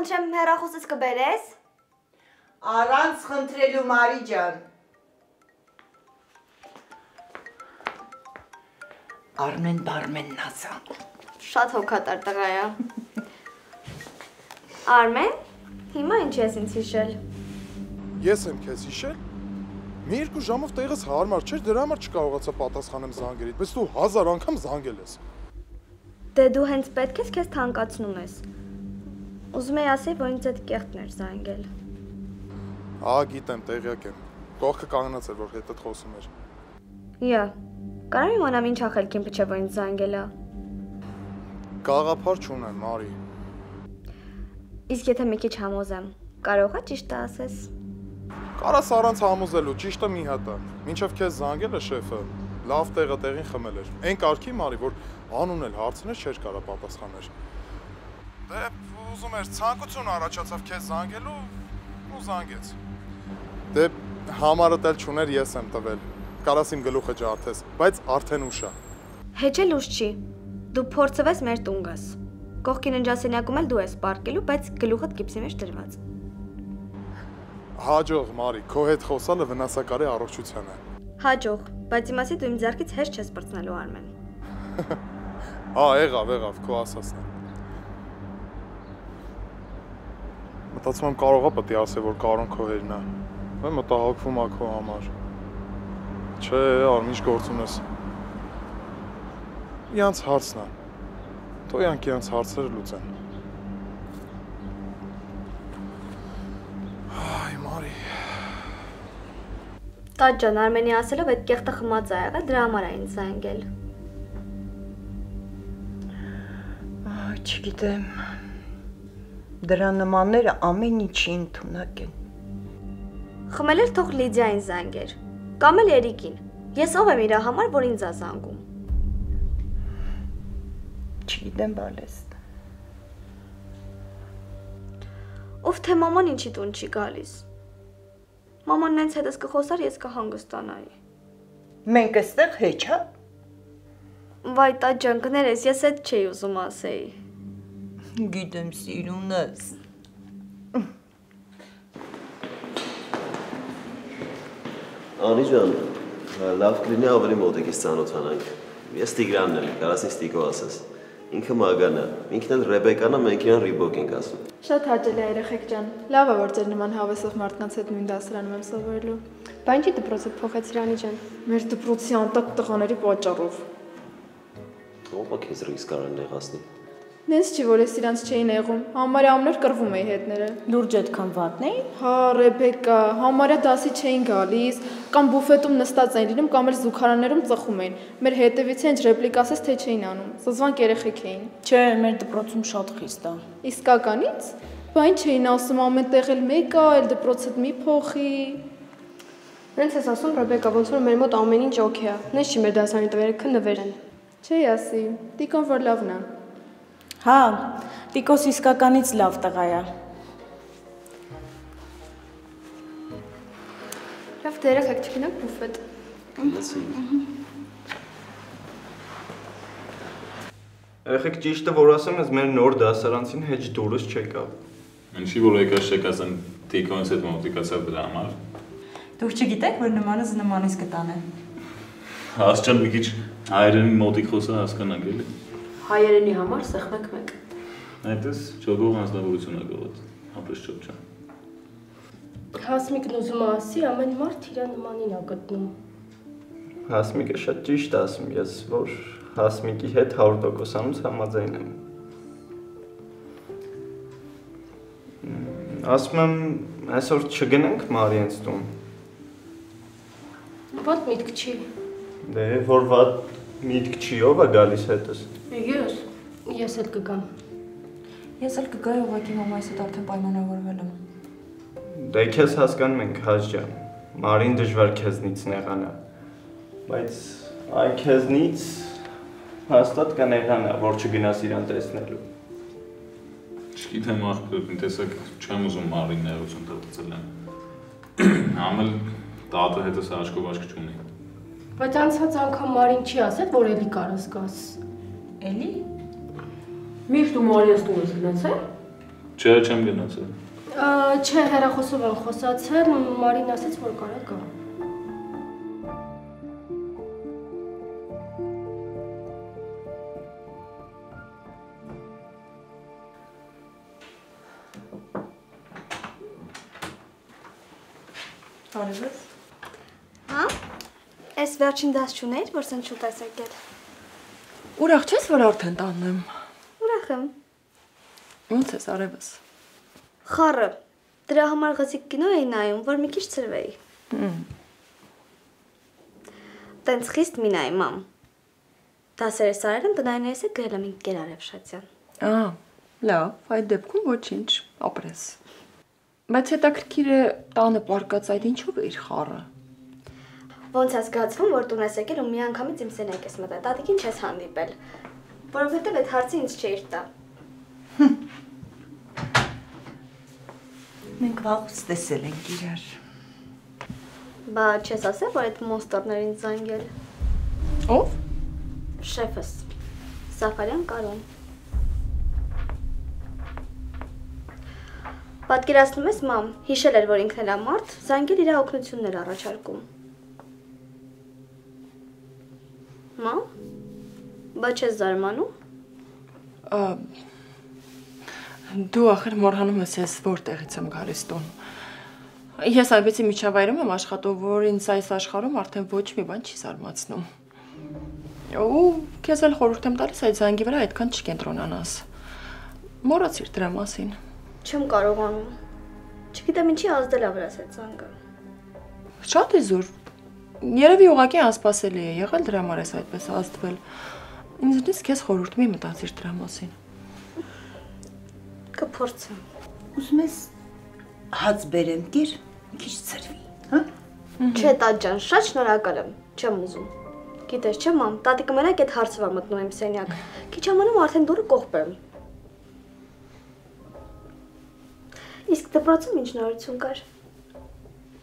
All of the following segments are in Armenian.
խնդրեմ հեռախոսս կբերես։ Առանց խնդրելու Մարի ջան։ Բարմենն ասա։ Շատ հոգատար տղա է։ Արմեն, հիմա ինչ ես ինձ հիշել։ Ես եմ քեզ հիշել։ Մի երկու ժամով տեղս հարմար չէր, դրա համար չկարողացա պատասխանեմ զանգերիդ, բայց դու 1000 անգամ զանգել ես։ Դե դու հենց պետք ես քեզ թանկացնում ես։ Ուզում եի ասել, որ ինձ այդ կեղտն էր զանգել։ Գիտեմ, տեղյակ եմ։ Կողքը կանգնած էր, որ հետդ խոսում էր։ Յա, կարամ իմանամ ինչ ախելքին փչե, որ ինձ զանգել է։ Գաղափար չունեմ, Մարի։ Իսկ եթե մի քիչ համոզեմ, կարող է ճիշտը ասես։ Կարաս առանց համոզելու, ճիշտը մի հատ է։ Մինչև քեզ զանգել է շեֆը, լավ տեղը տեղին խմել էր։ Այն կարգի Մարի, որ անուն էլ հարցներ չէր կարա պատասխաներ։ Դե ուզում էր ցանկություն առաջացավ քեզ զանգելու ու զանգեց։ Դե համարդ էլ չուներ, ես եմ տվել։ Կարաս իմ գլուխը ջարդես, բայց արդեն ուշ է։ Հեչել ուշ չի։ Դու փորձվես մեր տուն գաս։ Կողքին ընջասենյակում էլ դու ես պարկելու, բայց գլուխդ գիպսի մեջ դրված։ Հաջող, Մարի, քո հետ խոսալը վնասակար է առողջությանը։ Հաջող, բայց իմասի դու իմ ձեռքից հեշտ չես բրցնելու Արմեն։ Եղավ, քո ասածն է։ Մտածում եմ կարողա պետք է ասել, որ Կարոն քո հերն է։ Ու մտահոգվում է քո համար։ Չէ, Արմին, ինչ գործ ունես։ Իրանց հարցն է։ Թող իրանց հարցերը լուծեն։ Այ Մարի։ Տաճ ջան, Արմենի ասելով այդ կեղտը խմած ա եղել, դրա համար է ինձ զանգել։ Չգիտեմ։ Դրա նմանները ամեն ինչի ընդունակ են։ Խմել էր թող Լիդիային զանգեր, կամ էլ Երիկին։ Ես ով եմ իր համար, որ ինձ ա զանգում։ Չգիտեմ, բալեստ։ Ով թե մաման ինչի տուն չի գալիս։ Մաման նենց հետս կխոսար, ես կհանգստանայի։ Մենք այստեղ հեչ, հա։ Վայ տաճ ջան, կներես, ես այդ չէի ուզում ասեի։ Գիտեմ, սիրունս։ Անի ջան, լավ կլինի ավելի մոտիկից ծանոթանանք։ Ես Տիգրանն եմ, կարաս ինձ Տիկո ասես։ Ինքը Մագան է, ինքն էլ Ռեբեկան է, մենք իրան Ռիբոկ ենք ասում։ Շատ հաճելի է երեխեք ջան։ Լավ է, որ ձեր նման հավեսող մարդկանց հետ նույն դասարանում եմ սովորելու։ Բա ինչի դպրոցը փոխեց Իրանի ջան։ Մեր դպրոցի անտակ տղաների պատճառով։ Ո՞վ է քեզ ռիսկ արան նեղացնի։ Նենց չի, որ ես իրանց չէի նեղում, համարյա ամներ կռվում էի հետները։ Լուրջ այդքան վատն էի։ Հա, Ռեբեկա, համարյա դասի չէին գալիս, կամ բուֆետում նստած էին լինում, կամ էլ զուգարաններում ծխում էին։ Մեր հետևից հենց ռեպլիկ ասես թե չէին անում։ Զզվանք երեխեք էին։ Չէ, մեր դպրոցում շատ խիստ է։ Իսկականից։ Բա ինչ էին ասում, ամեն տեղ էլ մեկ է, այլ դպրոցդ մի փոխի։ Նենց ես ասում Ռեբեկա, ոնց որ մեր մոտ ամեն ինչ օքեյ է։ Նենց չի մեր դասարանի տղերքը նվեր են։ Չէի ասի, Տիկոն որ լավն է։ Հա, Տիկոս իսկականից լավ տղա է։ Լավ, դե երեխեք չգնանք բուֆետ։ Երեխեք ճիշտը որ ասեմ, ես մեր նոր դասարանցին հեչ դուրս չեկավ։ Ինչի որ եկած չեկածն Տիկոնից հետ մոտիկացավ դրա համար։ Դուք չգիտեք, որ նմանս նմանից կտանեն։ Հասճան մի քիչ հայերենի մոտիկ խոսա հասկանանք էլի։ Հայերենի համար սեղմեք մեկ։ Այդպես ճոգող անձնավորություն է գողոտ, ապրես ճոք չան։ Հասմիկն ուզում ասի, ամեն մարդ իր նմանին է գտնում։ Հասմիկը շատ ճիշտ ասում, ես որ Հասմիկի հետ 100%-անուց համաձայն եմ։ Ասում եմ, այսօր չգնանք Մարիենց տուն։ Ված միտք չի։ Դե որ վատ միտք չի, ով է գալիս հետս։ Ես էլ կգամ։ Ես էլ կգայի ուղղակի մամայիս հետ արդեն պայմանավորվել եմ։ Դե քեզ հասկանում ենք, Հաջ ջան։ Մարին դժվար քեզնից նեղանա։ Բայց այ քեզնից հաստատ կնեղանա, որ չգնաս իրան տեսնելու։ Չգիտեմ աղբյուր, տեսակ չեմ ուզում Մարին նեղություն տտցել եմ։ Համել տատը հետս աչքով աչք չունի։ Բայց անցած անգամ Մարին չի ասել, որ էլի կարաս գաս։ Էլի։ Միշտ ու Մարիաս տուն ես գնացել։ Չէ, չեմ գնացել։ Չէ, հեռախոսով եմ խոսացել, Մարին ասաց, որ կարա գա։ Արևես։ Հա? Այս վերջին դաս չուներ, որ սնչուտ ես եկել։ Ուրախ չես, որ արդեն տանն եմ։ Ուրախ եմ։ Ոնց ես, Արևես։ Խառը։ Դրա համար գազիկ կինո էի նայում, որ մի քիչ ծրվեի։ Տենց խիստ մի նայ, մամ։ Դասերը սարել եմ, տնայիներս հետ գրել եմ Ինկեր Արևշացյան։ Լավ, այդ դեպքում ոչինչ, ապրես։ Բայց հետաքրքիր է տանը պարկած այդ ինչով է իր խառը։ Ոնց է զգացվում, որ տուն ես եկել ու մի անգամից իմ սենյակ ես մտել, տատիկին չես հանդիպել, որովհետև այդ հարցը ինձ չէիր տա։ Մենք վաղուց տեսել ենք իրար։ Բա չես ասել, որ այդ մոնստորներն ինձ զանգել։ Ո՞վ։ Շեֆս, Սաֆարյան Կարոն։ Պատկերացնում ես, մամ, հիշել էր, որ ինքն էլ է մարդ, զանգել իր օգնություններ առաջարկում։ Մամ, բա չես զարմանում։ Դու ախր մոռանում ես ես որտեղից եմ գալիս տուն։ Ես այբեցի միջավայրում եմ աշխատում, որ ինձ այս աշխարհում արդեն ոչ մի բան չի զարմացնում։ Ու քեզ էլ խորհուրդ եմ տալիս այդ զանգի վրա այդքան չկենտրոնանաս։ Մոռացիր դրա մասին։ Չեմ կարողանում։ Չգիտեմ ինչի ազդել ա վրաս այդ զանգը։ Շատ է զուր։ Երևի ուղղակի անսպասելի է եղել դրա համար ես այդպես ազդվել։ Ինձնից քեզ խորհուրդ մի մտածիր դրա մասին։ Կփորձեմ։ Ուզում ես հաց բերեմ դիր, մի քիչ ծրվի, հա։ Չէ, տատ ջան, շատ շնորհակալ եմ, չեմ ուզում։ Գիտես չէ, մամ, տատիկը մենակ այդ հարցը վար մտնում իմ սենյակ։ Քիչ ամանում արդեն դուրը կողպեմ։ Իսկ դպրոցում ինչ նորություն կար։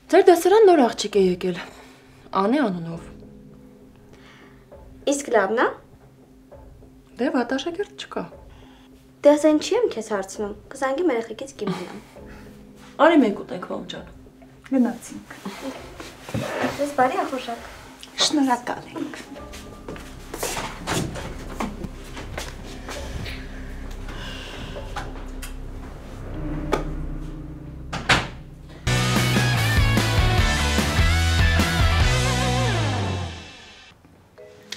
Ձեր դասարան նոր աղջիկ է եկել։ Անե անունով։ Իսկ լավն է։ Դե վատաշակերտ չկա։ Դե ասեն չի եմ քեզ հարցնում։ Կզանգեմ երեխեքից կիմանամ։ Արի մենք ուտենք, մամ ջան։ Գնացինք։ Ես բարի ախորժակ։ Շնորհակալ ենք։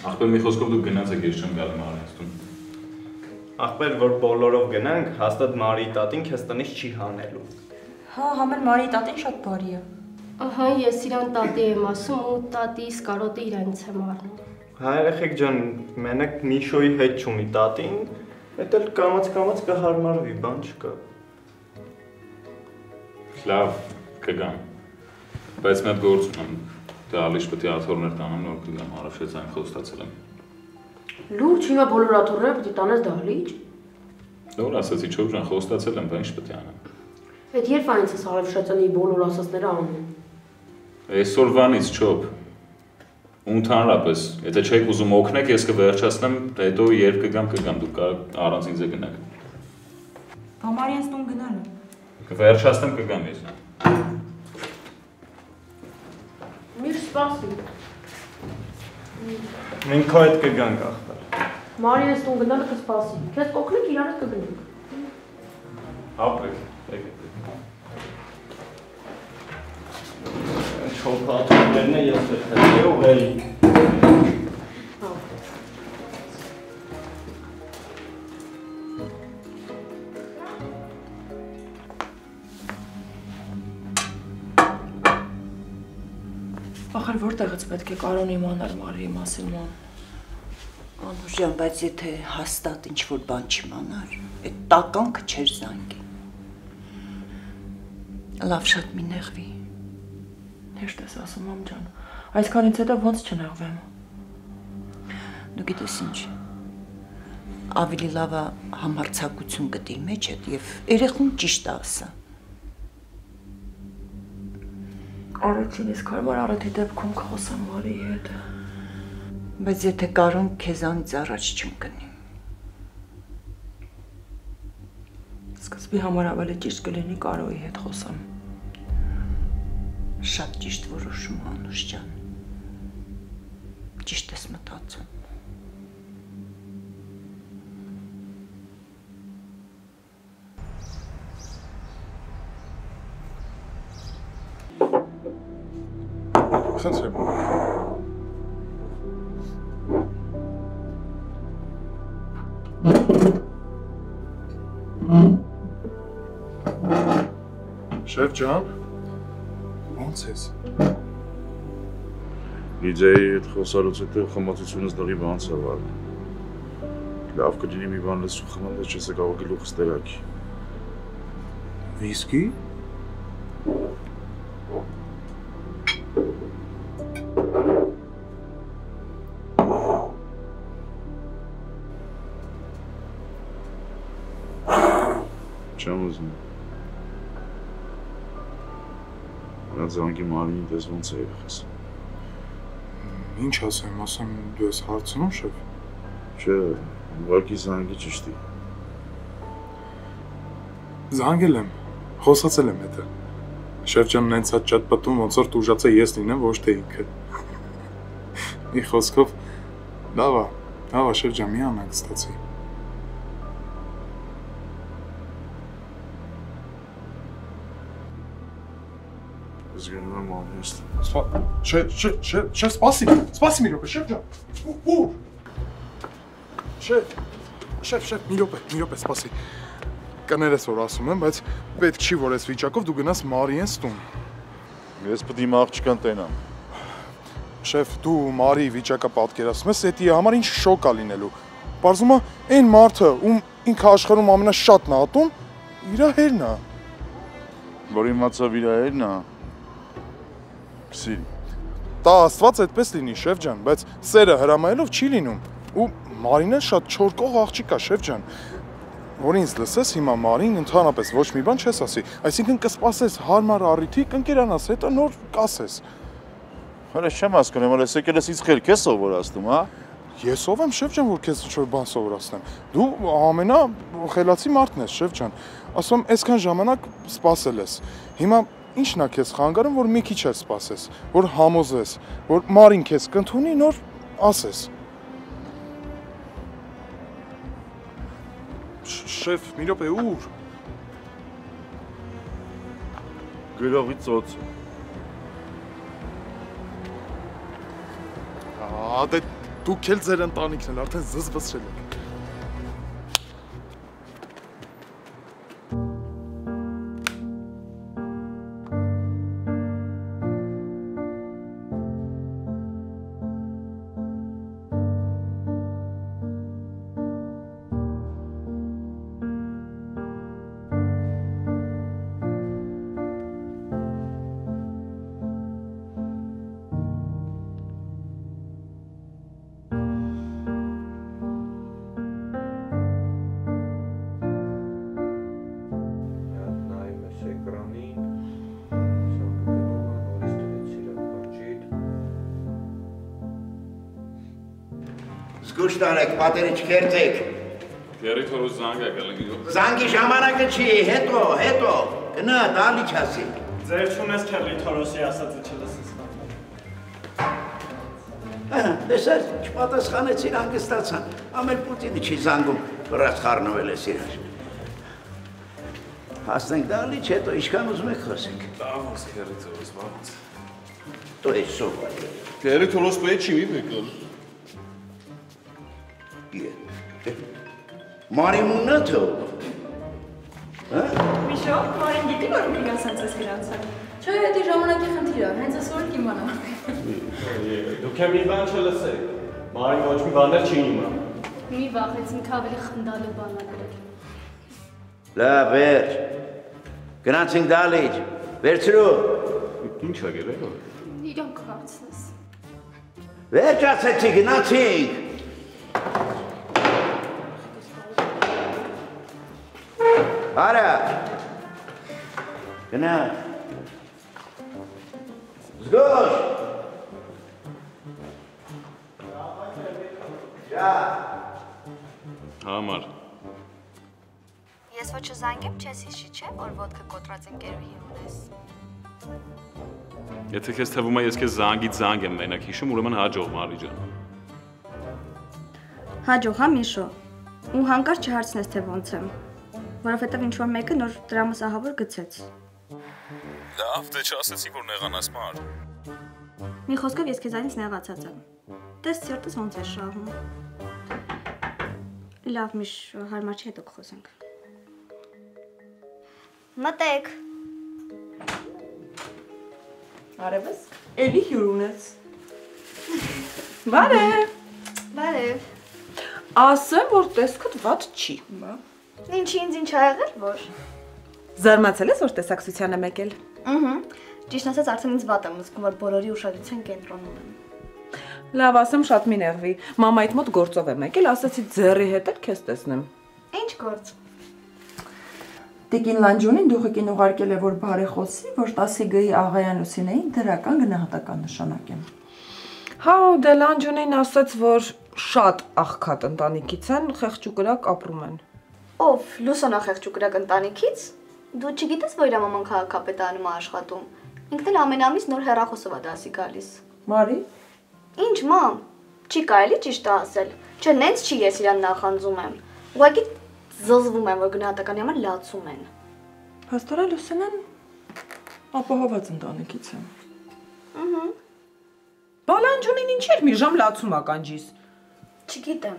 Ախպեր մի խոսքով դուք գնաց եք, ես չեմ գալու Մարիից տուն։ Ախպեր, որ բոլորով գնանք, հաստատ Մարիի տատին քեզ տնից չի հանելու։ Հա, համել Մարիի տատին շատ բարի է։ Ահա, ես իրան տատի եմ ասում ու տատիս կարոտը իրանից եմ առնում։ Հա, երեխեք ջան, մենակ Միշոյի հետ չունի տատին, այդ էլ կամաց կհարմարվի, բան չկա։ Լավ, կգամ։ Բայց մի հատ գործ ունեմ։ Դե ալիշ պետք է աթոռներ տանեմ, նոր կգամ, Արաշեց այն խոստացել եմ։ Լուրջ, հիմա բոլոր աթոռները պետք է տանես դահլիճ։ Նոր ասացի, չով ջան, խոստացել եմ, բա ինչ պետք է անեմ։ Այդ երբ այնց ես Արևշացյանի բոլոր ասածները անում։ Այսօրվանից չոփ։ Ու ընդհանրապես, եթե չեք ուզում օգնեք, ես կվերջացնեմ, հետո երբ կգամ, դուք կարող առանց ինձ գնաք։ Բա Մարիանց տուն գնալու։ Կվերջացնեմ, կգամ ես։ Միշտ սպասի։ Մենք քո հետ կգանք ախպեր։ Մարիանց տուն գնալը կսպասի։ Քեզ կօգնենք, իրար հետ կգնանք։ Ապրեք, եկեք։ Շոփաթներն է ես էլ ուղղելի։ Ախր որտեղից պետք է Կարոն իմանալ Մարիի մասին, մամ։ Անուշյան, բայց եթե հաստատ ինչ-որ բան չիմանար, այդ տականքը չէր զանգի։ Լավ շատ մի նեղվի։ Հեշտ ես ասում, մամ ջան, այսքանից հետո ոնց չնեղվեմ։ Դու գիտես ինչ, ավելի լավ է համարձակություն գտի մեջդ և երեխուն ճիշտ ասա։ Առաջին իսկ հարմար առեթի դեպքում կխոսեմ Մարիի հետ։ Բայց եթե Կարոն քեզանից առաջ չընկնի։ Սկզբի համար ավելի ճիշտ կլինի Կարոյի հետ խոսամ։ Շատ ճիշտ որոշում Անուշ ջան։ Ճիշտ ես մտածում։ Խնդրեմ։ Շեֆ ջան, ո՞նց ես։ Լիդիայի հետ խոսալուց հետո խմացությունս դղի բանց է վար։ Լավ կլինի մի բան լսու խմել չես կարող գլուխս տերակի։ Վիսկի։ Չեմ ուզում։ Նա զանգի Մարինի դες ոնց է եղես։ Ինչ ասեմ, դու ես հարցնում, շեֆ։ Չէ, ուղղակի զանգի ճիշտի։ Զանգել եմ, խոսացել եմ հետը։ Շեֆ ջանն հենց այդ ճատպատում ոնց որ տուժած է ես լինեմ, ոչ թե ինքը։ Մի խոսքով, լավ է, շեֆ ջան, մի անհանգստացի։ Զգնում եմ անհեստ։ Շեֆ, սպասի մի րոպե, շեֆ ջան։ Ուր։ Շեֆ, մի րոպե, սպասի։ Կներես որ ասում եմ, բայց պետք չի որ այս վիճակով դու գնաս Մարիենს տուն։ Ես պետք է իմ աղջկան տենամ։ Շեֆ, դու Մարիի վիճակը պատկերացնում ես, էդի համար ինչ շոկ է լինելու։ Պարզվում է, այն մարդը, ում ինքը աշխարհում ամենաշատն է ատում, իր հերն է։ Որ իմացավ իր հերն է։ Սիրի։ Տա Աստված այդպես լինի, շեֆ ջան, բայց սերը հրամայելով չի լինում։ Ու Մարինը շատ չորկող աղջիկ է, շեֆ ջան։ Որ ինձ լսես հիմա Մարին ընդհանրապես ոչ մի բան չես ասի, այսինքն կսպասես հարմար առիթի, կընկերանաս, հետո նոր կասես։ Հələ չեմ հասկանում, որ ես եկել ես ինձ խելք ես սովորացնում, հա։ Ես ով եմ, շեֆ ջան, որ քեզ ինչ-որ բան սովորացնեմ։ Դու ամենախելացի մարդն ես, շեֆ ջան։ Ասում եմ, այսքան ժամանակ սպասել ես։ Հիմա ինչն է քեզ խանգարում, որ մի քիչ ես սպասես, որ համոզես, որ Մարին քեզ կընդունի, նոր ասես։ Շեֆ, մի րոպե, ուր։ Գրողի ծոց։ Դե դուք էլ ձեր ընտանիքն էլ արդեն զզվզրել եք։ Զգուշ տարեք, պատերը չքերծեք։ Գերի թորոս զանգ է գալի։ Զանգի ժամանակը չի, հետո, գնա, դալի չասի։ Ձեր չունես քերլի թորոսի ասածը չլսես։ Տեսած, չպատասխանեցին, հանգստացան, ամել Պուտինը չի զանգում, վրաց խառնվել ես իրար։ Հասնենք դալիչ, հետո ինչքան ուզում եք խոսենք։ Դավոս քերի թորոս, բավոց։ Դու ես սովոր։ Քերի թորոս պետք չի մի մեկել։ Մարիմուննա թող։ Միշո, Մարին գիտի, որ ինքն ասած ես գրանցել։ Չէ, դա ժամանակի խնդիր է, հենց այսօր կիմանամ։ Դուք մի բան չլսեք։ Մարին ոչ մի բաներ չի իմա։ Մի վախեցին ավելի խնդալու բան ա գրել։ Լավ, վերջ։ Գնացինք դալիչ։ Վերցրու։ Ինչ ա գերել։ Իրանք հարցնես։ Վերջ ասեցի, գնացինք։ Արա։ Գնա։ Զգոש։ Համար։ Ես ոչ չզանգեմ, չես հիշի, չէ, որ ոտքը կոտրած ընկերուհի ունես։ Եթե քեզ թվում է ես քեզ զանգից զանգ եմ մենակ հիշում, ուրեմն հաջող Մարի ջան։ Հաջող հա Միշո։ Ու հանկարծ չհարցնես թե ոնց եմ, որովհետև ինչ-որ մեկը նոր դրամասահավոր գցեց։ Լավ, դե չասեցի, որ նեղանաս Մար։ Մի խոսքով ես քեզանից նեղացած եմ։ Տես սիրտս ոնց է շահում։ Լավ, Միշ, հարմար չի, հետո կխոսենք։ Մտեք։ Արևս, էլի հյուր ունես։ Բարև։ Բարև։ Ասեմ, որ տեսքդ վատ չի։ Ինչի ինձ ինչ ա եղել, որ։ Զարմացել ես, որ տեսակցության եմ եկել։ Ճիշտ ասած, արդեն ինձ վատ եմ զգում, որ բոլորի ուշադրության կենտրոնում եմ։ Լավ, ասեմ, շատ մի նեղվի։ Մամայիդ մոտ գործով եմ եկել, ասացի ձեռի հետ էլ քեզ տեսնեմ։ Ինչ գործ։ Տիկին Լանջունին դուխիկին ուղարկել է, որ բարեխոսի, որ 10-ի աղայան Լուսինեին դրական գնահատական նշանակեմ։ Հա, դե Լանջունին ասաց, որ շատ աղքատ ընտանիքից են, խեղճուկրակ ապրում են։ Ով, Լուսոնա խեղճուկրակ ընտանիքից։ Դու չգիտես, որ իր մաման քաղաքապետարանում է աշխատում։ Ինքն էլ ամեն ամիս նոր հեռախոսով է դասի գալիս։ Մարի։ Ինչ, մամ, չի կարելի ճիշտը ասել։ Չէ, նենց չի ես իրան նախանձում եմ։ Ուղղակի զզվում եմ, որ գնահատականի համար լացում են։ Փաստորեն Լուսինեն ապահոված ընտանիքից է։ Բալանջունին ինչ էր մի ժամ լացում ականջիս։ Չգիտեմ,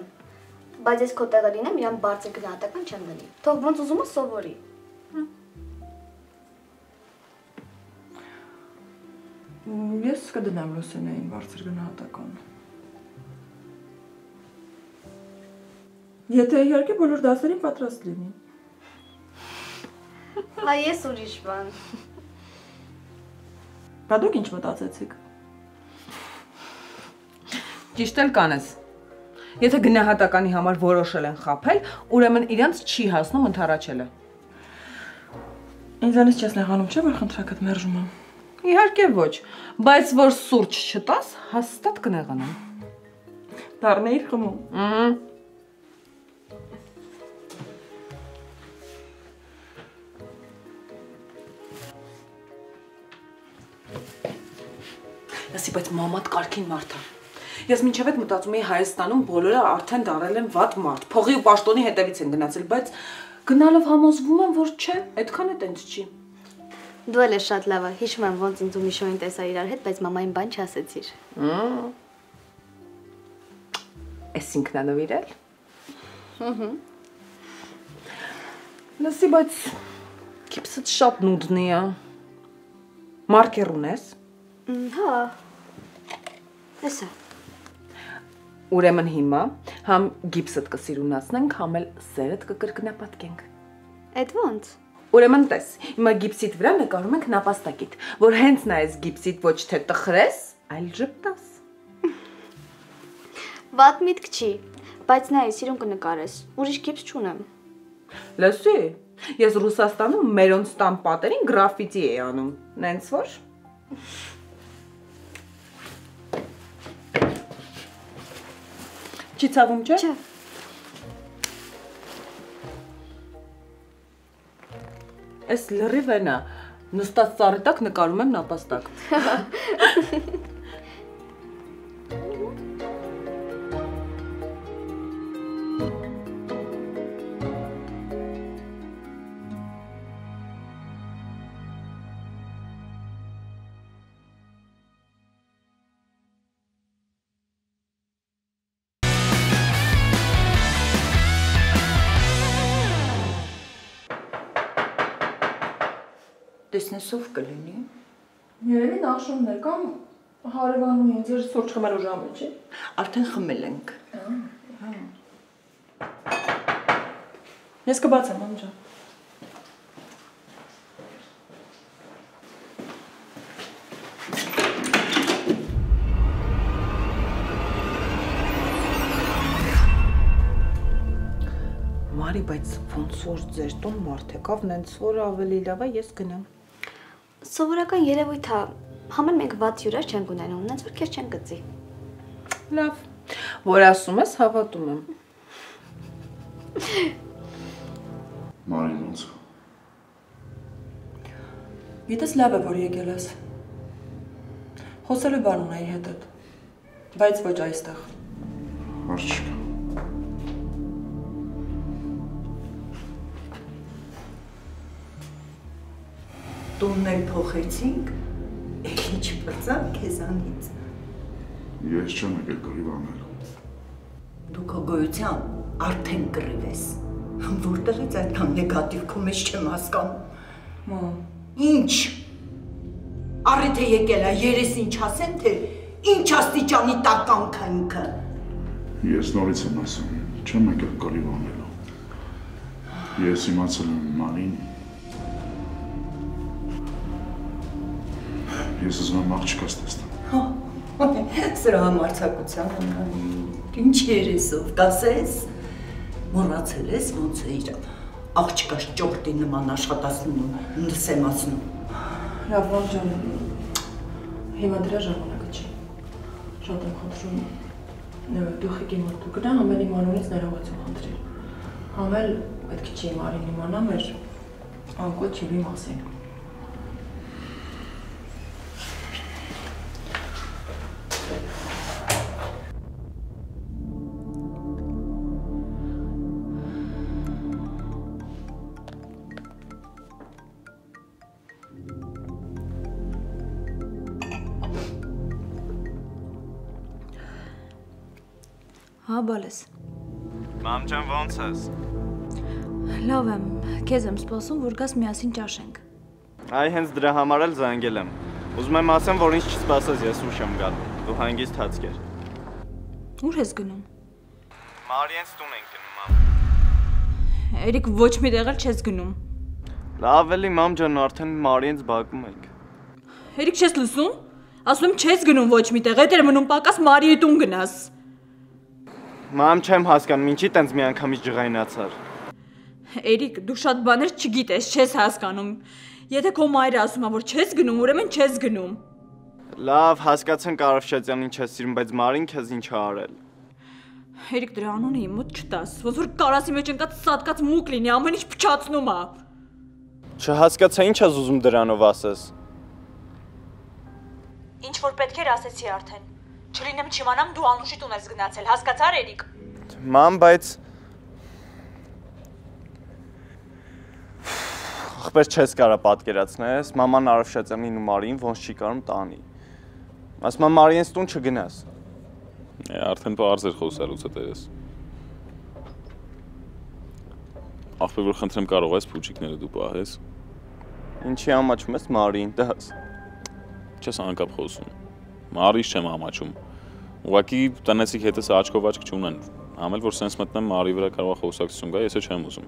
բայց ես քո տեղը լինեմ, իրան բարձր գնահատական չեմ դնի։ Թող ոնց ուզում է սովորի։ Ես կդնեմ Լուսինեին բարձր գնահատական։ Եթե իհարկե բոլոր դասերին պատրաստ լինի։ Հա ես ուրիշ բան։ Բա դուք ինչ մտածեցիք։ Ճիշտ էլ կանես։ Եթե գնահատականի համար որոշել են խաբել, ուրեմն իրանց չի հասնում ընդառաջելը։ Ինձանից չես նեղանում, չէ՞ որ խնդրակդ մերժում եմ։ Իհարկե ոչ, բայց որ սուրճ չտաս, հաստատ կնեղանամ։ Դառնեիր խմում։ Լսի, բայց մամատ կարգին մարդ է։ Ես մինչև այդ մտածում էի Հայաստանում բոլորը արդեն դարել են վատ մարդ, փողի ու պաշտոնի հետևից են գնացել, բայց գնալով համոզվում եմ, որ չէ, այդքան է տենց չի։ Դու էլ ես շատ լավ, հիշում եմ ոնց ինձ ու Միշոին տեսա իրար հետ, բայց մամային բան չասեցիր։ Էս ինքնանվիրել։ Լսի, բայց գիպսդ շատ նուդնի է։ Մարկեր ունես։ Հա։ Էսա։ Ուրեմն հիմա համ գիպսդ կսիրունացնենք, համ էլ սերդ կկրկնապատկենք։ Էդ ոնց։ Ուրեմն տես, հիմա գիպսիդ վրա նկարում ենք նապաստակիդ, որ հենց նայես գիպսիդ ոչ թե տխրես, այլ ժպտաս։ Վատ միտք չի, բայց նայ, սիրուն կնկարես, ուրիշ գիպս չունեմ։ Լսի, ես Ռուսաստանում մերոնց տան պատերին գրաֆիտի էի անում, նենց որ։ Չի ցավում, չէ՞։ Չէ։ Էս լրիվ էնա, նստած ծառի տակ նկարում եմ նապաստակ։ Տեսնեսով կլինի։ Երևի նախշումներ կամ հարևանում են ձեր սուրճ խմելու ժամը, չի։ Արդեն խմել ենք։ Ես կբացեմ, մամ ջան։ Մարի, բայց ոնց որ ձեր տուն մարդ եկավ, նենց որ ավելի լավ է ես գնամ։ Սովորական երևույթ է, համեն մենք վատ հյուրեր չենք ունենում, նենց որ քեզ չեն գծի։ Լավ, որ ասում ես, հավատում եմ։ Մարին, Գիտես լավ է, որ եկել ես։ Խոսելու բան ունեի հետդ, բայց ոչ այստեղ։ Հարց չկա։ Տուններ փոխեցինք, ինչ բրծավ քեզանից։ Ես չեմ եկել կռիվ անելու։ Դու քո գոյությամբ արդեն կռիվ ես։ Որտեղից այդքան նեգատիվ քո մեջ չեմ հասկանում։ Մամ։ Ինչ։ Առիթե եկել է, երես ինչ ասեն, թե ինչ աստիճանի տականք ինքը։ Ես նորից եմ ասում, չեմ եկել կռիվ անելու։ Ես իմացել եմ Մարին։ Ես ուզում եմ աղջկաս տեսնեմ։ Սրա համարձակության ինչ երեսով, կասես, մոռացել ես ոնց է իր աղջկաս ճորտի նման աշխատացնում ու նսեմացնում։ Լավ, ոնց ջան, հիմա դրա ժամանակը չի։ Շատ եմ խնդրում, դու խիկի մոտ դու գնա, համել իմանունից ներողություն խնդրիր։ Համել պետք չի Մարին իմանա մեր անկոչ Իվի մասին։ Հա, բալես։ Մամ ջան, ո՞նց ես։ Լավ եմ, քեզ եմ սպասում, որ գաս միասին ճաշենք։ Այ հենց դրա համար էլ զանգել եմ։ Ուզում եմ ասեմ, որ ինչ չսպասես, ես ուշ եմ գալ։ Դու հանգիստ հաց կեր։ Ուր ես գնում։ Մարիենց տուն ենք գնում, մամ։ Էրիկ ոչ մի տեղ էլ չես գնում։ Լավ էլի, մամ ջան, արդեն Մարիենց բակում ենք։ Էրիկ չես լսում։ Ասում եմ չես գնում ոչ մի տեղ, հետ էր մնում պակաս Մարիի տուն գնաս։ Մամ չեմ հասկանում, ինչի տենց մի անգամից ջղայնացար։ Էրիկ, դու շատ բաներ չգիտես, չես հասկանում։ Եթե քո մայրը ասում է, որ չես գնում, ուրեմն չես գնում։ Լավ, հասկացանք Արևշատյանին չես սիրում, բայց Մարին քեզ ինչ ա արել։ Էրիկ, դրա անունը իմ մոտ չտաս, ոնց որ կարասի մեջ ընկած սատկած մուկ լինի, ամեն ինչ փչացնում է։ Չհասկացա, ինչ ես ուզում դրանով ասես։ Ինչ որ պետք էր ասեցի արդեն։ Չլինեմ չիմանամ դու Անուշի տուն ես գնացել, հասկացար Էրիկ։ Մամ, բայց ախպեր չես կարա պատկերացնես, մաման Արևշատյանին ու Մարիին ոնց չի կարում տանի։ Ասում եմ Մարիենց տուն չգնաս։ Արդեն պարզ էր խոսալուց հետևես։ Ախպեր որ խնդրեմ կարող ես փուչիկները դու պահես։ Ինչի ամաչում ես Մարիին դաս։ Չես անկապ խոսում։ Մարիս չեմ ամաչում։ Ուղղակի տնեցիք հետս աչքով աչք չունեն։ Ամել որ սենց մտնեմ Մարի վրա կարող խոսակցություն գա, ես չեմ ուզում։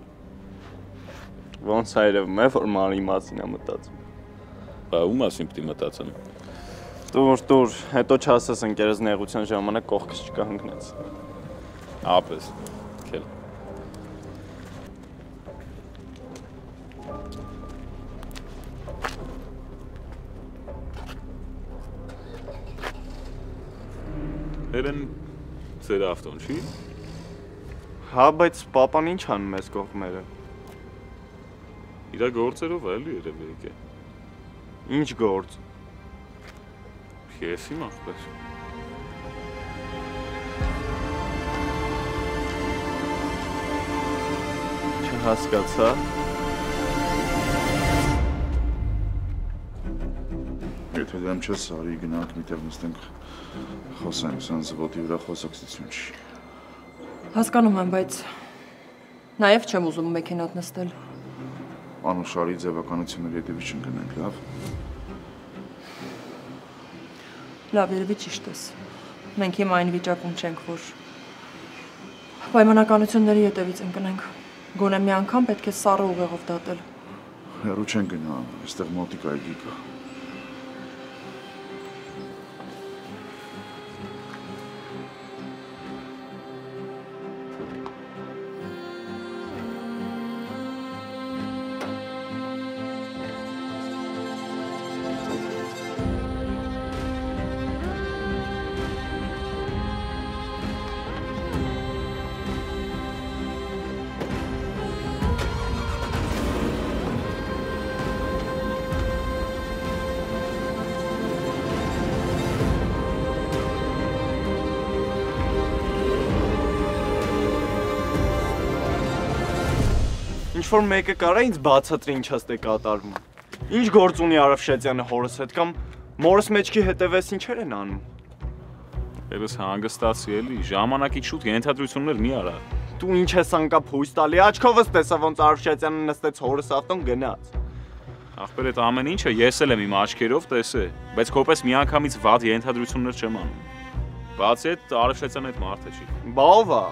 Ոնց հայրևում է որ Մարի մասին է մտածում։ Բա ում մասին պիտի մտածեմ։ Տուր, հետո չասես ընկերս նեղության ժամանակ կողքս չկանգնեց։ Ապես, քել։ Երեն ձեր ավտոն չի։ Հա, բայց պապան ինչ անում ես կողմերը։ Իրա գործերով էլի երևի եկե։ Ինչ գործ։ Ես իմ ախպեր։ Չհասկացա։ Եթե դեմ չես արի գնանք միտեղ նստենք խոսենք, սենց ոտի վրա խոսակցություն չի։ Հասկանում եմ, բայց նաև չեմ ուզում մեքենատ նստել։ Անուշարի ձևականությունների հետևից չընկնենք, լավ։ Լավ, երևի ճիշտ ես։ Մենք հիմա այն վիճակում չենք, որ պայմանականությունների հետևից ընկնենք։ Գոնե մի անգամ պետք է սառը ուղեղով դատել։ Հեռու չեն գնա, այստեղ մոտիկ այգի կա։ Ինչ-որ մեկը կարա ինձ բացատրի ինչ աստ է կատարվում։ Ինչ գործ ունի Արևշեցյանը հորս հետ կամ մորս մեջքի հետևես ինչեր են անում։ Երես հանգստացի էլի, ժամանակից շուտ ենթադրություններ մի արա։ Դու ինչ ես անկապ հույս տալի, աչքովս տեսա ոնց Արևշեցյանը նստեց հորս ավտոն գնաց։ Ախպեր այդ ամեն ինչը ես էլ եմ իմ աչքերով տեսել, բայց քոպես միանգամից վատ ենթադրություններ չեմ անում։ Բացի այդ Արևշեցյանը այդ մարդը չի։ Բա ով է։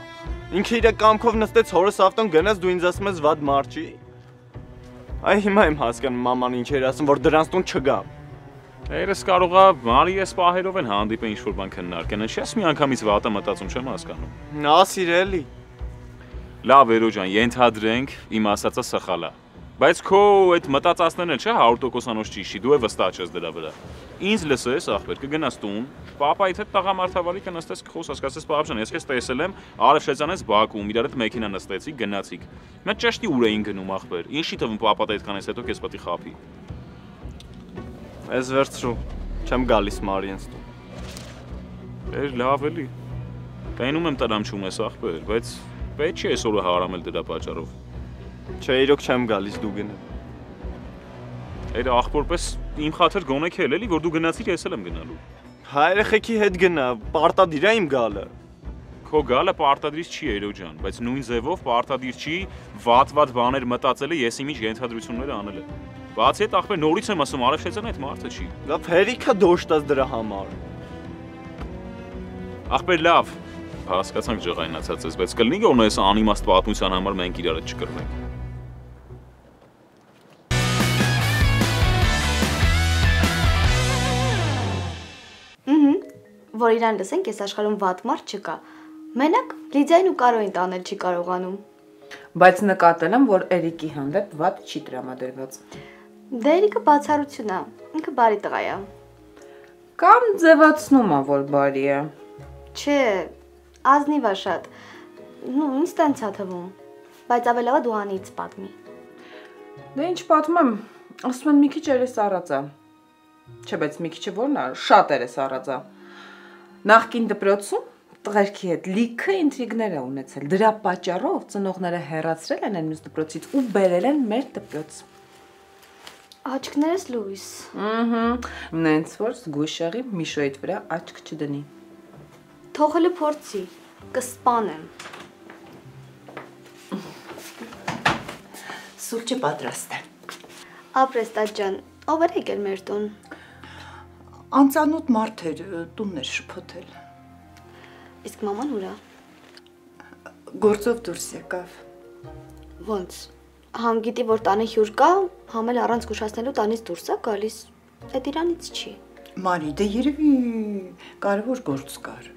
Ինքը իր կամքով նստեց հորս ավտոն գնաց, դու ինձ ասում ես վատ մարդ չի։ Այ հիմա եմ հասկանում մաման ինչ էր ասում, որ դրանց տուն չգամ։ Երես կարող է Մարի էս պահերով են հանդիպեն ինչ-որ բան քննարկեն, չես միանգամից վատը մտածում չեմ հասկանում։ Նա սիրելի։ Լավ Երո ջան, ենթադրենք իմ ասածը սխալ է։ Բայց քո այդ մտածածներն էլ չէ 100%-անոց ճիշտ, դու է վստահ ես դրա վրա։ Ինձ լսես, ախպեր, կգնաս տուն, պապայիդ հետ տղամարդավարի կնստես կխոսես, ասես պապ ջան, ես քեզ տեսել եմ Արևշեցյանից Բաքվում, իրար հետ մեքենա նստեցիք, գնացիք։ Մենք ճշտի ուր էին գնում, ախպեր։ Ինչի թվում պապատ այդքանից հետո քեզ պետք է խափի։ Ես վերցրու, չեմ գալիս Մարիենց տուն։ Էր լավ էլի։ Տենում եմ տրամչում ես, ախպեր, բայց պետք չի այսօրը հարամել դրա պատճառով։ Չէ, իրոք չեմ գալիս դու գնա։ Այդ ախպորպես իմ խաթր գոնե քել էլի, որ դու գնացիր, ես էլ եմ գնալու։ Հա երեխեքի հետ գնա, պարտադիր է իմ գալը։ Քո գալը պարտադիր չի Երո ջան, բայց նույն ձևով պարտադիր չի վատ բաներ մտածելը ես իմիջ ենթադրությունները անելը։ Բացի այդ ախպեր նորից եմ ասում Արևշեցյանը այդ մարդը չի։ Լավ հերիքա դոշտաս դրա համար։ Ախպեր լավ, հասկացանք ջղայնացած ես, բայց կլինի գոնե այս անիմաստ պատմության համար մենք իրար հետ չկռվենք։ Որ իրան լսենք, ես աշխարհում վատ մարդ չկա։ Մենակ Լիդիային ու Կարոյին տանել չի կարողանում։ Բայց նկատել եմ, որ Էրիկի հանդեպ վատ չի տրամադրված։ Դե Էրիկը բացառություն է, ինքը բարի տղա է։ Կամ ձևացնում է, որ բարի է։ Չէ, ազնիվ է շատ։ Նու, ինձ տենց է թվում։ Բայց ավելավա դու անից պատմի։ Դե ինչ պատմեմ, ասում են մի քիչ երես առած է։ Չէ, բայց մի քիչը որն է, շատ երես առած է։ Նախկին դպրոցում տղերքի հետ լիքը ինտրիգներ է ունեցել։ Դրա պատճառով ծնողները հեռացրել են մյուս դպրոցից ու բերել են մեր դպրոց։ Աչքներս լույս։ Նենց որ զգուշեղի Միշոյիդ վրա աչք չդնի։ Թողել փորձի, կսպանեմ։ Սուրճը պատրաստ է։ Ապրեստատ ջան, ով էր եկել մեր տուն։ Անծանոթ մարդ էր տուններ շփոթել։ Իսկ մաման ուր է։ Գործով դուրս եկավ։ Ոնց։ Համ գիտի որ տանը հյուր կա, համ էլ առանց զգուշացնելու տանից դուրս է գալիս։ Այդ իրանից չի։ Մարի, դե երևի կարևոր գործ կար։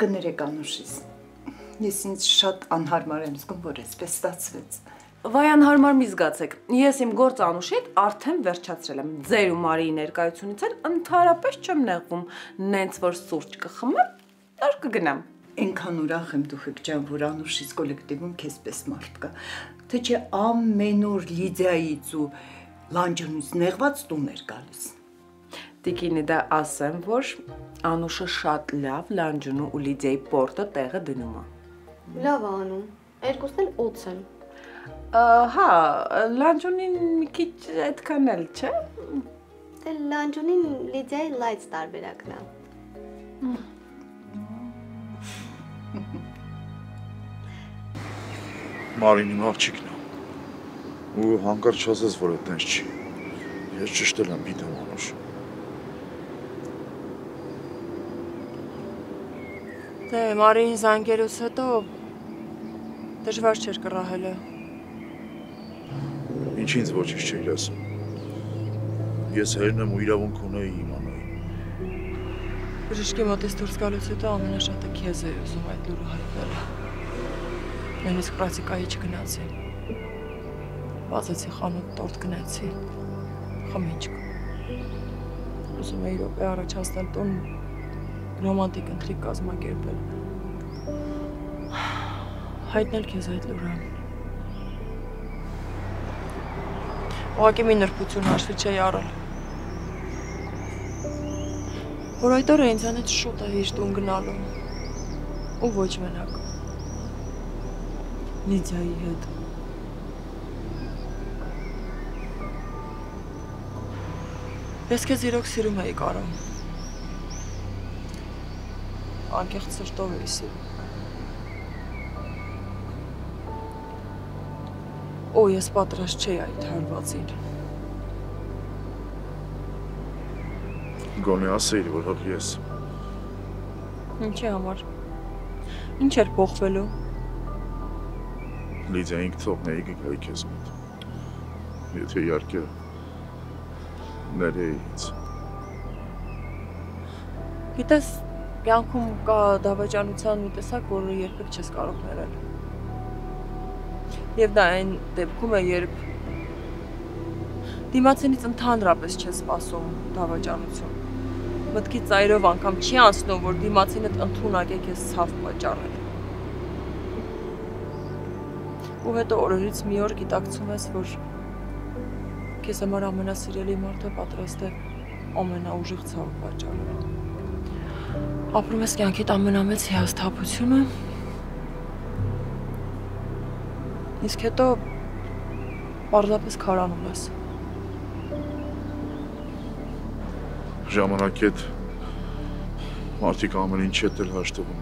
Կներեք Անուշից։ Ես ինձ շատ անհարմար եմ զգում, որ այսպես ստացվեց։ Վայ անհարմար մի զգացեք, ես իմ գործ Անուշի հետ արդեն վերջացրել եմ, ձեր ու Մարիի ներկայությունից էլ ընդհանրապես չեմ նեղվում, նենց որ սուրճ կխմեմ, նոր կգնամ։ Այնքան ուրախ եմ Դուխիկ ջան, որ Անուշից կոլեկտիվում քեզպես մարդ կա, թե չէ ամեն օր Լիդիայից ու Լանջանից նեղված տուն էր գալիս։ Տիկինի դա ասեմ, որ Անուշը շատ լավ Լանջանու ու Լիդիայի պորտը տեղը դնում է։ Լավ է անում, երկուսն էլ օծ են։ Հա, Լանջունին մի քիչ այդքան էլ, չէ։ Դե Լանջունին Լիդիայի լայց տարբերակն է։ Մարին իմ աղջիկն է։ Ու հանկարծ չասես, որ այդտենց չի։ Ես ճշտել եմ գիտեմ Անուշ։ Դե Մարին զանգելուց հետո դժվար չէր կռահելը։ Ինչ ինձ ոչինչ չէիր ասում։ Ես հերն եմ ու իրավունք ունեի իմանայի։ Բժշկի մոտից դուրս գալուց հետո ամենաշատը քեզ էի ուզում այդ լուրը հայտնել։ Նույնիսկ պրակտիկայի չգնացի։ Բացեցի խանութ, տորտ գնացի, խմիչք։ Ուզում էի րոպե առաջացնել տուն, ռոմանտիկ ընթրիք կազմակերպել։ Հայտնել քեզ այդ լուրը։ Ուղղակի մի նրբություն հաշվի չէի առել։ Որ այդ օրը ինձանից շուտ է հիշտ տուն գնալու։ Ու ոչ մենակ։ Լիդիայի հետ։ Ես քեզ իրոք սիրում էի Կարո։ Անկեղծ սրտով էի սիրում։ Օ, ես պատրաստ չէի այդ հարվածին։ Գոնե ասեիր, որ հղի ես։ Ինչի համար։ Ինչ էր փոխվելու։ Լիդիա ինք թողնեի գայի քեզ մոտ։ Եթե իհարկե ներեի ինձ։ Գիտես, կյանքում կա դավաճանության մի տեսակ, որը երբեք չես կարող ներել։ Եվ դա այն դեպքում է, երբ դիմացինից ընդհանրապես չես սպասում դավաճանություն։ Մտքի ծայրով անգամ չի անցնում, որ դիմացինդ ընդունակ է քեզ ցավ պատճառել։ Ու հետո օրերից մի օր գիտակցում ես, որ քեզ համար ամենասիրելի մարդը պատրաստ է ամենաուժեղ ցավը պատճառել։ Ապրում ես կյանքիդ ամենամեծ հիասթափությունը, իսկ հետո պարզապես քարանում ես։ Ժամանակ հետ մարդիկ ամեն ինչ հետ էլ հաշտվում են։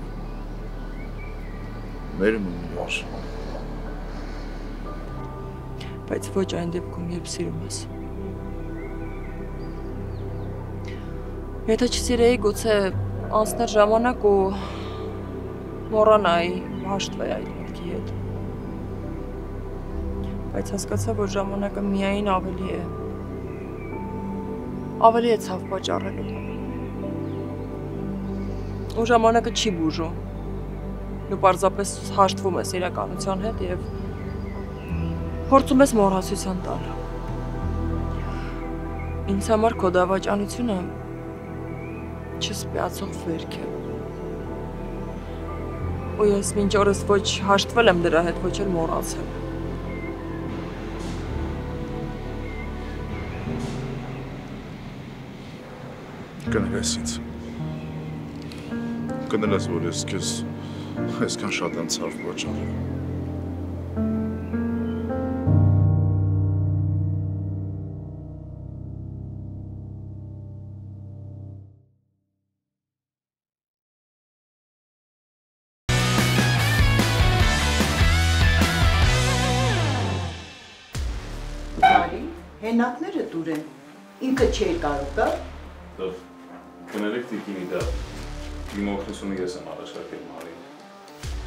Մերում են իրար։ Բայց ոչ այն դեպքում, երբ սիրում ես։ Եթե չսիրեի, գուցե անցներ ժամանակ ու մոռանայի հաշտվեի այդ մտքի հետ։ Բայց հասկացա, որ ժամանակը միայն ավելի է ցավ պատճառելու։ Ու ժամանակը չի բուժում։ Դու պարզապես հաշտվում ես իրականության հետ եւ փորձում ես մոռացության տալ։ Ինձ համար քո դավաճանությունը չսպիացող վերք է։ Ու ես մինչ օրս ոչ հաշտվել եմ դրա հետ, ոչ էլ մոռացել։ Կներես ինձ։ Կներես, որ ես քեզ այսքան շատ եմ ցավ պատճառել։ Մարի, հենակները դուր են, ինքը չէր կարող գա։ Դով, կներեք տիկինի դա, իմ օգնությունը ես եմ առաջարկել Մարին։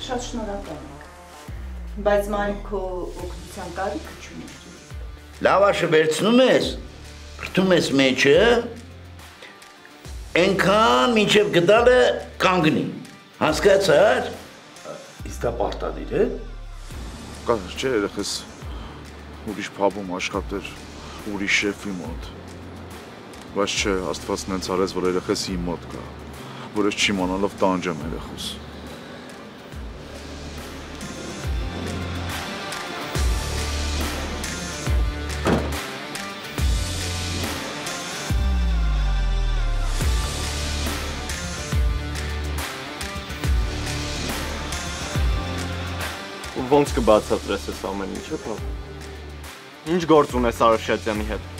Շատ շնորհակալ եմ, բայց Մարի քո օգնության կարիքը չունի։ Լավաշը վերցնում ես, բրդում ես մեջը, այնքան մինչև գդալը կանգնի, հասկացար։ Իսկ դա պարտադիր է։ Կար չէ, երեխես ուրիշ փաբում աշխատեր, ուրիշ շեֆի մոտ։ Բայց չէ, Աստվածն հենց արեց, որ երեխես իմ մոտ գա, որ ես չիմանալով տանջեմ երեխուս։ Ոնց կբացատրես այս ամեն ինչը, պապ։ Ինչ գործ ունես Արաշատյանի հետ։